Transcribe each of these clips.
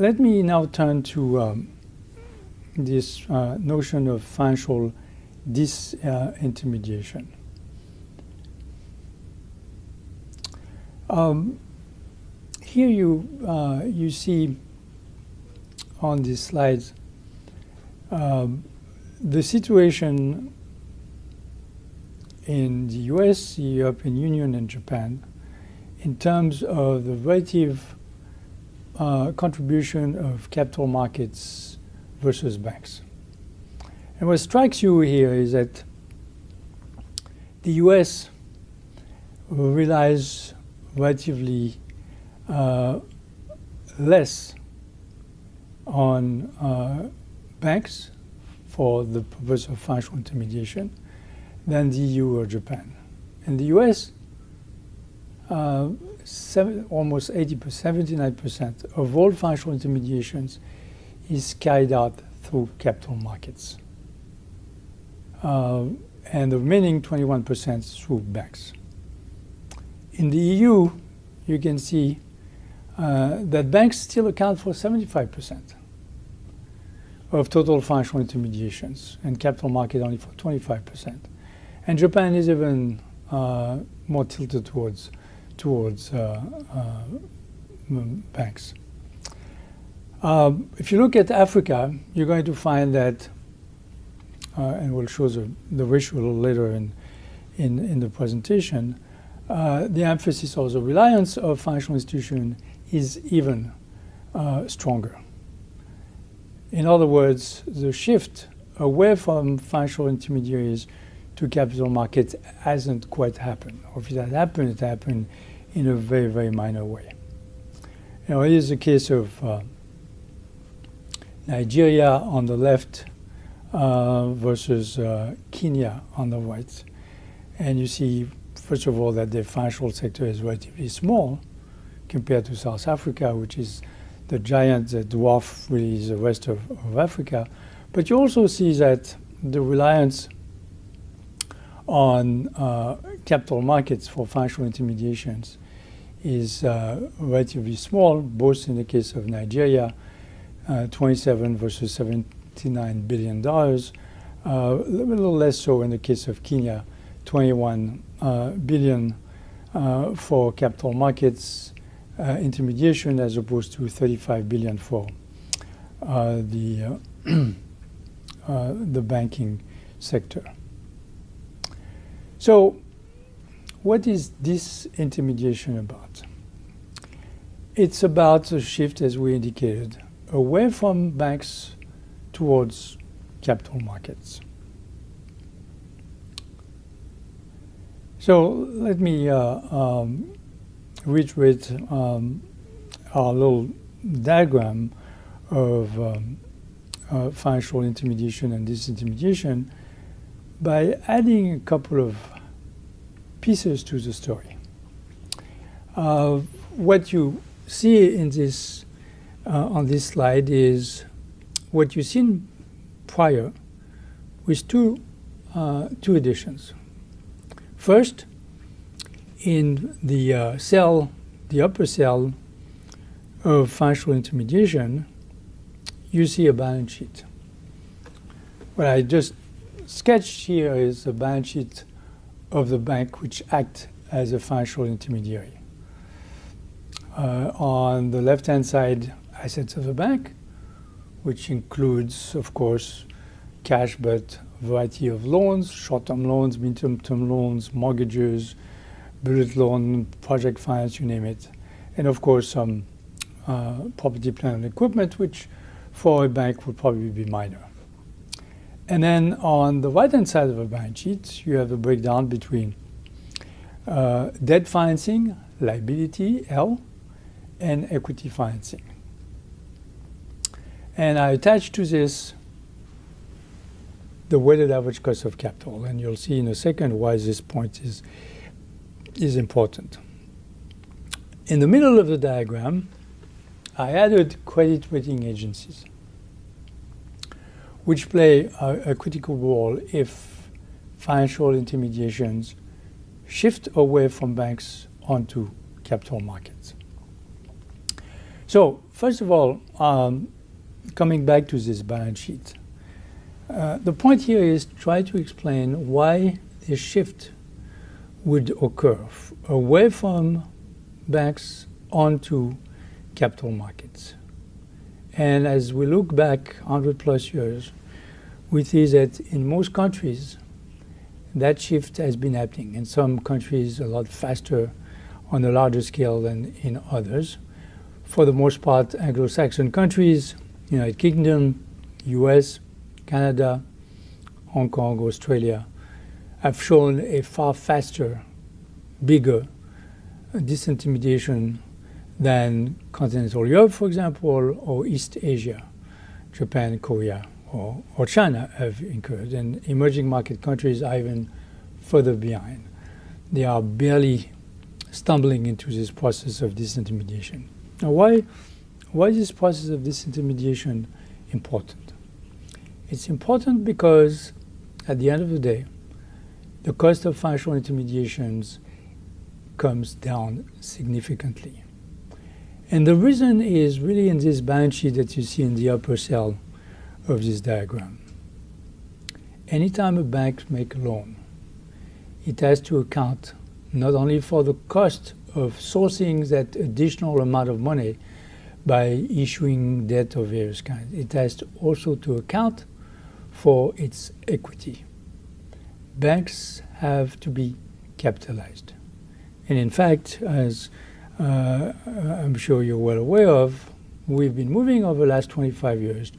let me now turn to this notion of financial disintermediation. Here you see on this slide the situation in the US, the European Union, and Japan in terms of the relative contribution of capital markets versus banks. And what strikes you here is that the US relies relatively less on banks for the purpose of financial intermediation than the EU or Japan. In the US, almost 80%, 79% of all financial intermediations is carried out through capital markets. And the remaining 21% through banks. In the EU, you can see that banks still account for 75% of total financial intermediations, and capital market only for 25%. And Japan is even more tilted towards banks. If you look at Africa, you're going to find that, and we'll show the ratio a little later in the presentation, the emphasis or the reliance of financial institutions is even stronger. In other words, the shift away from financial intermediaries to capital markets hasn't quite happened. Or if it had happened, it happened in a very, very minor way. You know, it is the case of Nigeria on the left versus Kenya on the right. And you see, first of all, that the financial sector is relatively small compared to South Africa, which is the giant that dwarf really the rest of Africa. But you also see that the reliance on capital markets for financial intermediations is relatively small, both in the case of Nigeria, 27 versus $79 billion, a little less so in the case of Kenya, 21 billion for capital markets intermediation as opposed to 35 billion for the banking sector. So what is this intermediation about? It's about a shift, as we indicated, away from banks towards capital markets. So let me reiterate our little diagram of financial intermediation and disintermediation by adding a couple of pieces to the story. What you see in this on this slide is what you've seen prior with two additions. First, in the upper cell of financial intermediation, you see a balance sheet. What I just sketched here is a balance sheet of the bank which acts as a financial intermediary. On the left-hand side, assets of the bank, which includes, of course, cash, but a variety of loans, short-term loans, medium-term loans, mortgages, bullet loan, project finance, you name it. And of course, some property, plant, and equipment, which for a bank would probably be minor. And then on the right-hand side of the balance sheet, you have a breakdown between debt financing, liability, L, and equity financing. And I attach to this the weighted average cost of capital. And you'll see in a second why this point is important. In the middle of the diagram, I added credit rating agencies, which play a critical role if financial intermediations shift away from banks onto capital markets. So, first of all, coming back to this balance sheet, the point here is try to explain why this shift would occur away from banks onto capital markets. And as we look back 100 plus years, we see that in most countries, that shift has been happening. In some countries, a lot faster on a larger scale than in others. For the most part, Anglo-Saxon countries, United Kingdom, US, Canada, Hong Kong, Australia, have shown a far faster, bigger disintermediation than continental Europe, for example, or East Asia, Japan, Korea, or China have incurred. And emerging market countries are even further behind. They are barely stumbling into this process of disintermediation. Now, why is this process of disintermediation important? It's important because at the end of the day, the cost of financial intermediations comes down significantly. And the reason is really in this balance sheet that you see in the upper cell of this diagram. Anytime a bank makes a loan, it has to account not only for the cost of sourcing that additional amount of money by issuing debt of various kinds, it has to also to account for its equity. Banks have to be capitalized. And in fact, as I'm sure you're well aware of, we've been moving over the last 25 years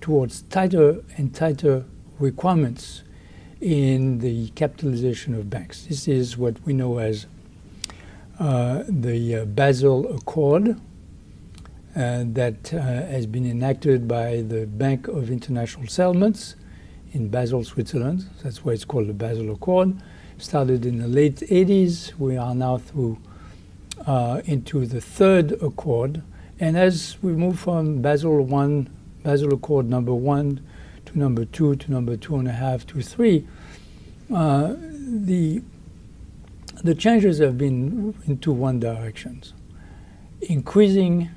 towards tighter and tighter requirements in the capitalization of banks. This is what we know as the Basel Accord that has been enacted by the Bank of International Settlements in Basel, Switzerland. That's why it's called the Basel Accord. Started in the late 80s. We are now through into the third accord. And as we move from Basel Accord number 1 to number 2 to number 2.5 to 3, the changes have been into one direction, increasing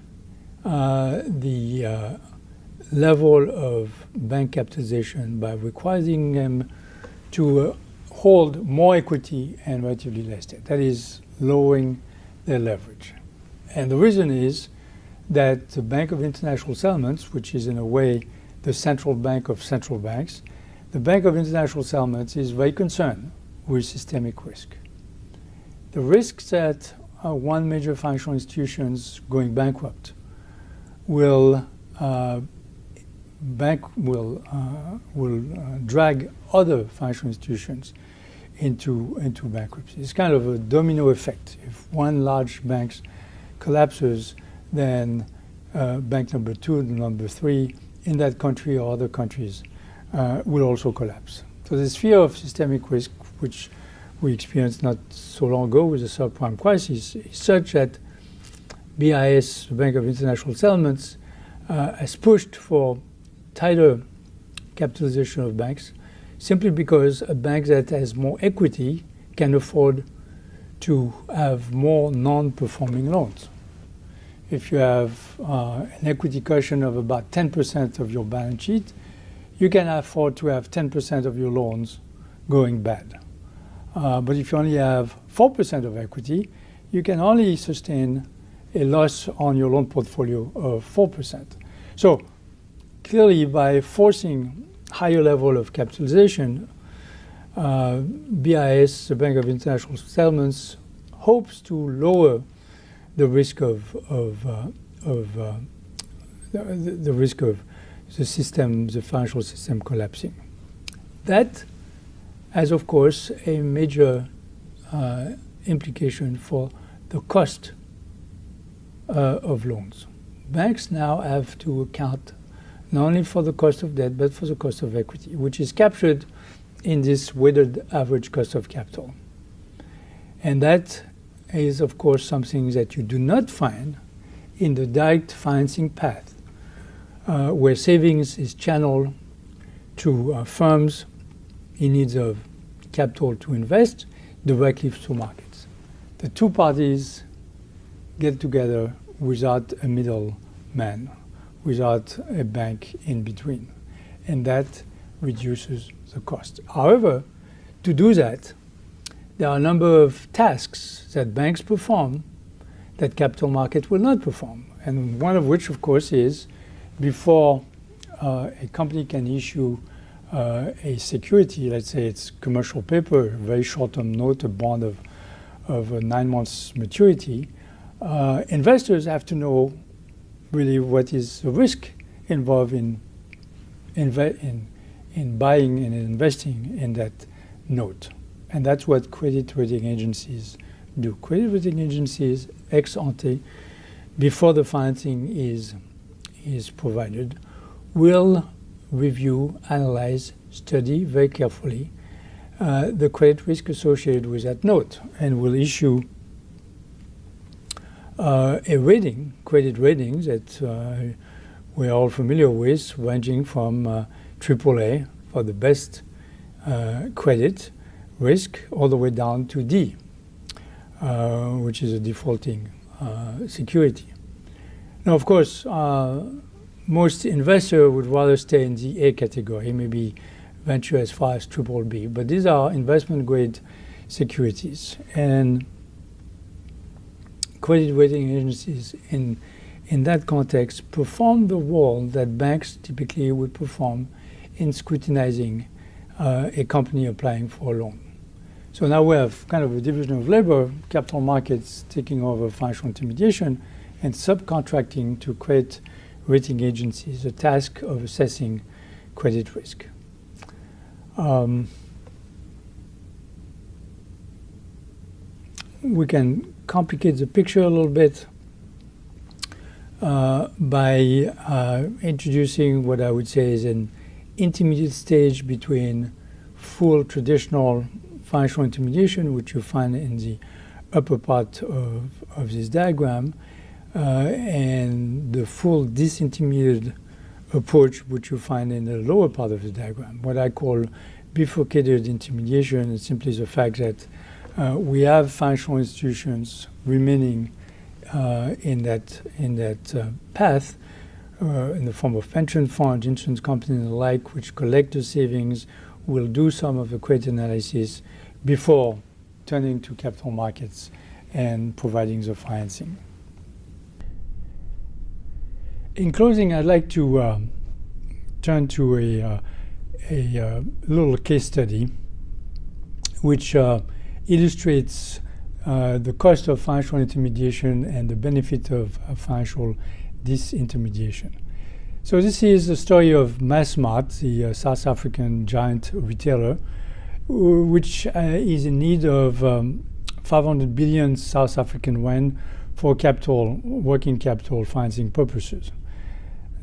the level of bank capitalization by requiring them to hold more equity and relatively less debt. That is lowering their leverage. And the reason is that the Bank of International Settlements, which is in a way the central bank of central banks, the Bank of International Settlements is very concerned with systemic risk. The risks that one major financial institutions going bankrupt will drag other financial institutions into bankruptcy. It's kind of a domino effect. If one large bank collapses, then bank number 2 and number 3 in that country or other countries will also collapse. So this fear of systemic risk, which we experienced not so long ago with the subprime crisis, is such that BIS, the Bank of International Settlements, has pushed for tighter capitalization of banks, simply because a bank that has more equity can afford to have more non-performing loans. If you have an equity cushion of about 10% of your balance sheet, you can afford to have 10% of your loans going bad. But if you only have 4% of equity, you can only sustain a loss on your loan portfolio of 4%. So clearly, by forcing higher level of capitalization, BIS, the Bank of International Settlements, hopes to lower the risk of the risk of the system, the financial system collapsing. That has, of course, a major implication for the cost of loans. Banks now have to account not only for the cost of debt, but for the cost of equity, which is captured in this weighted average cost of capital. And that is, of course, something that you do not find in the direct financing path, where savings is channeled to firms in need of capital to invest directly through markets. The two parties get together without a middleman, without a bank in between. And that reduces the cost. However, to do that, there are a number of tasks that banks perform that capital market will not perform. And one of which, of course, is before a company can issue a security, let's say it's commercial paper, a very short-term note, a bond of 9 months maturity, investors have to know really what is the risk involved in buying and investing in that note. And that's what credit rating agencies do. Credit rating agencies, ex ante, before the financing is provided, will review, analyze, study very carefully the credit risk associated with that note, and will issue a rating, credit ratings that we're all familiar with, ranging from AAA for the best credit risk all the way down to D, which is a defaulting security. Now, of course, most investors would rather stay in the A category, maybe venture as far as BBB, but these are investment-grade securities. And credit rating agencies in that context perform the role that banks typically would perform in scrutinizing a company applying for a loan. So now we have kind of a division of labor, capital markets taking over financial intermediation and subcontracting to credit rating agencies the task of assessing credit risk. We can complicate the picture a little bit by introducing what I would say is an intermediate stage between full traditional financial intermediation, which you find in the upper part of this diagram, and the full disintermediate approach, which you find in the lower part of the diagram. What I call bifurcated intermediation is simply the fact that we have financial institutions remaining in that path in the form of pension funds, insurance companies, and the like, which collect the savings, will do some of the credit analysis before turning to capital markets and providing the financing. In closing, I'd like to turn to a little case study which illustrates the cost of financial intermediation and the benefit of financial disintermediation. So this is the story of Massmart, the South African giant retailer, which is in need of 500 billion South African rand for working capital financing purposes.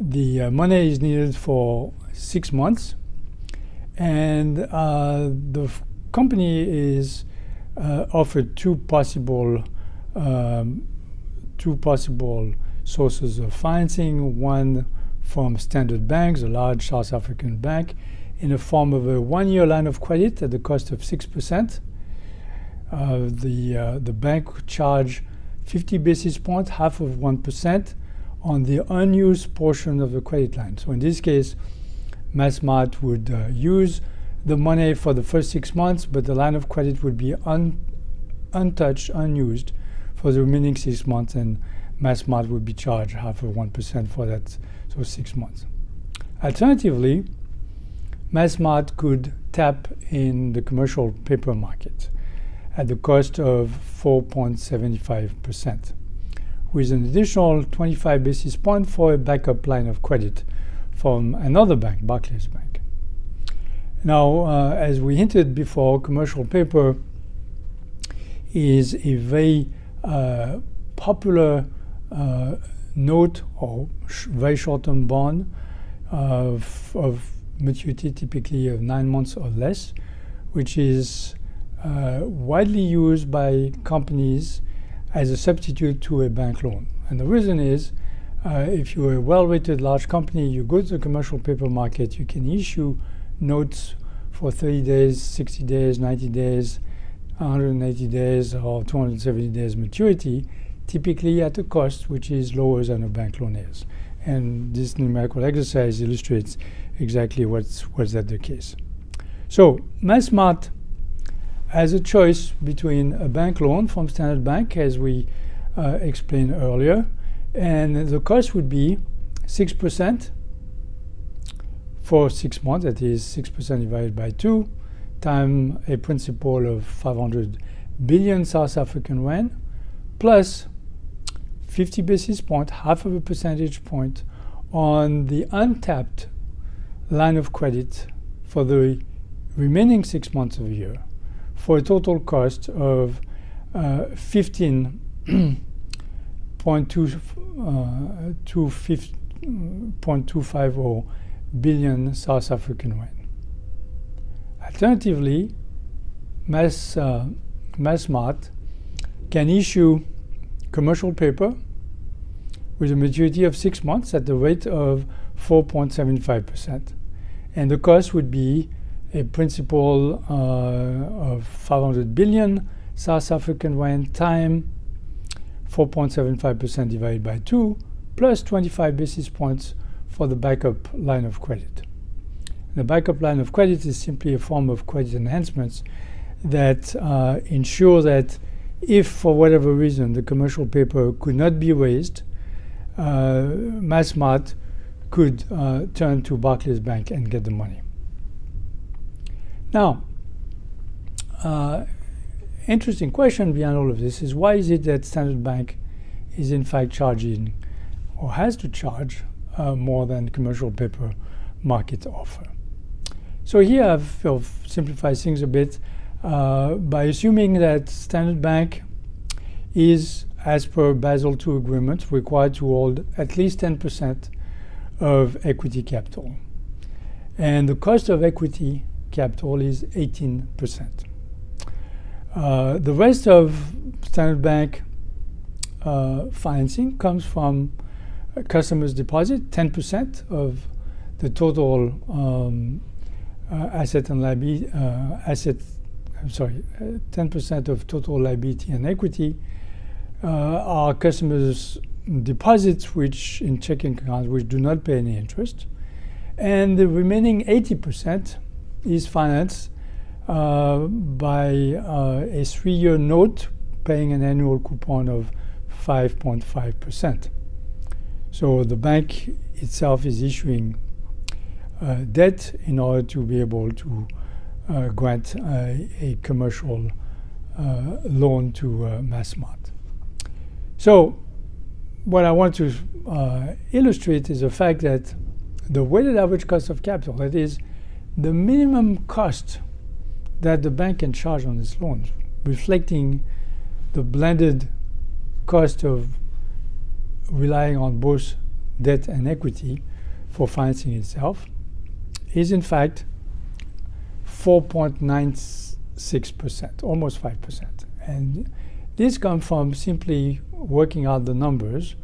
The money is needed for 6 months, and the company is offered two possible sources of financing. One from Standard Bank, a large South African bank, in the form of a 1-year line of credit at the cost of 6%. The bank would charge 50 basis points, half of 1%, on the unused portion of the credit line. So in this case, Massmart would use the money for the first 6 months, but the line of credit would be untouched, unused for the remaining 6 months, and Massmart would be charged half of 1% for that, so 6 months. Alternatively, Massmart could tap in the commercial paper market at the cost of 4.75%, with an additional 25 basis points for a backup line of credit from another bank, Barclays Bank. Now, as we hinted before, commercial paper is a very popular note or very short-term bond of maturity typically of 9 months or less, which is widely used by companies as a substitute to a bank loan. And the reason is, if you're a well-rated large company, you go to the commercial paper market, you can issue notes for 30 days, 60 days, 90 days, 180 days, or 270 days maturity, typically at a cost which is lower than a bank loan is. And this numerical exercise illustrates exactly what's that the case. So MassMart has a choice between a bank loan from Standard Bank, as we explained earlier, and the cost would be 6% for 6 months, that is 6% divided by 2, times a principal of 500 billion South African rand, plus 50 basis points, half of a percentage point, on the untapped line of credit for the remaining 6 months of the year, for a total cost of 15.250 billion South African rand. Alternatively, MassMart can issue commercial paper with a maturity of 6 months at the rate of 4.75%. And the cost would be a principal of 500 billion South African rand time 4.75% divided by 2, plus 25 basis points for the backup line of credit. The backup line of credit is simply a form of credit enhancements that ensure that if for whatever reason the commercial paper could not be raised, MassMart could turn to Barclays Bank and get the money. Now, interesting question behind all of this is, why is it that Standard Bank is in fact charging, or has to charge, more than commercial paper market offer? So here I've simplified things a bit by assuming that Standard Bank is, as per Basel II agreement, required to hold at least 10% of equity capital. And the cost of equity capital is 18%. The rest of Standard Bank financing comes from customers' deposit, 10% of the total asset and liability, 10% of total liability and equity are customers' deposits, which in checking accounts, which do not pay any interest, and the remaining 80% is financed by a 3-year note paying an annual coupon of 5.5%. So the bank itself is issuing debt in order to be able to grant a commercial loan to MassMart. So what I want to illustrate is the fact that the weighted average cost of capital, that is, the minimum cost that the bank can charge on its loans, reflecting the blended cost of relying on both debt and equity for financing itself, is in fact 4.96%, almost 5%. And this comes from simply working out the numbers.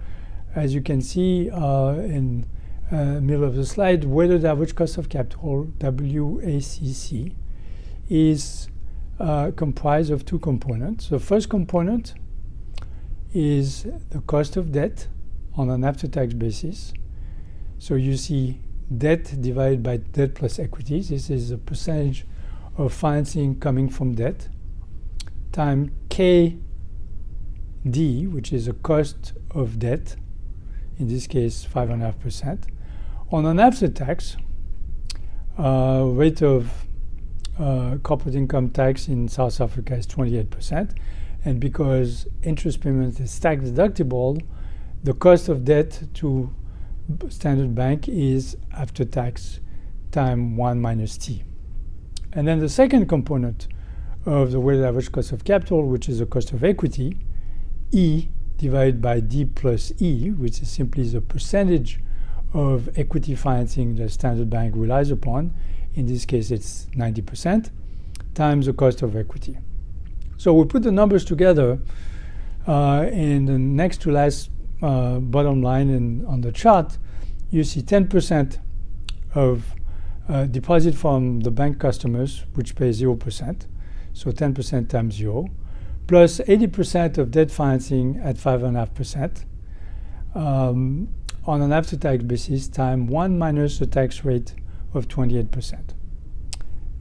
As you can see in the middle of the slide, weighted average cost of capital, WACC, is comprised of two components. The first component is the cost of debt on an after-tax basis. So you see debt divided by debt plus equity. This is a percentage of financing coming from debt, time KD, which is the cost of debt, in this case 5.5%. On an after-tax, rate of corporate income tax in South Africa is 28%, and because interest payment is tax deductible, the cost of debt to Standard Bank is after tax time 1 minus T. And then the second component of the weighted average cost of capital, which is the cost of equity, E divided by D plus E, which is simply the percentage of equity financing that Standard Bank relies upon. In this case, it's 90%, times the cost of equity. So we put the numbers together in the next to last bottom line on the chart. You see 10% of deposit from the bank customers, which pay 0%, so 10% times 0, plus 80% of debt financing at 5.5%, on an after-tax basis, time 1 minus a tax rate of 28%.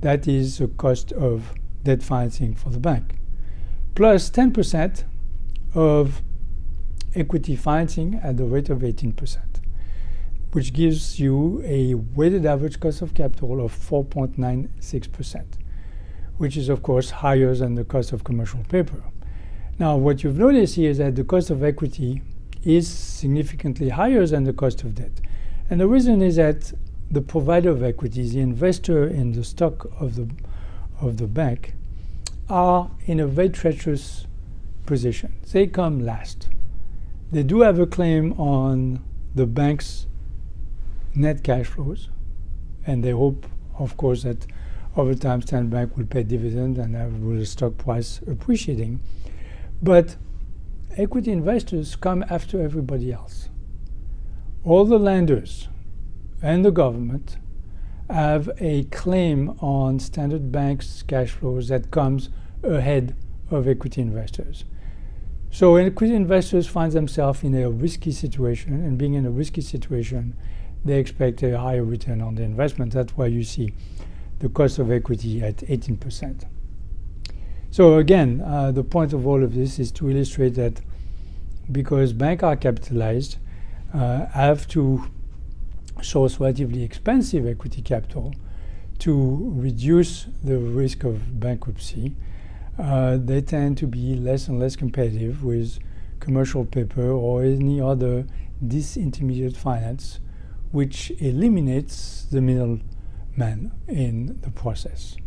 That is the cost of debt financing for the bank. Plus 10% of equity financing at the rate of 18%, which gives you a weighted average cost of capital of 4.96%, which is, of course, higher than the cost of commercial paper. Now, what you've noticed here is that the cost of equity is significantly higher than the cost of debt. And the reason is that the provider of equities, the investor in the stock of the bank, are in a very treacherous position. They come last. They do have a claim on the bank's net cash flows, and they hope, of course, that over time Standard Bank will pay dividend and have the stock price appreciating. But equity investors come after everybody else. All the lenders and the government have a claim on Standard Bank's cash flows that comes ahead of equity investors. So equity investors find themselves in a risky situation, and being in a risky situation, they expect a higher return on the investment. That's why you see the cost of equity at 18%. So again, the point of all of this is to illustrate that because banks are capitalized, have to source relatively expensive equity capital to reduce the risk of bankruptcy, they tend to be less and less competitive with commercial paper or any other disintermediate finance, which eliminates the middleman in the process.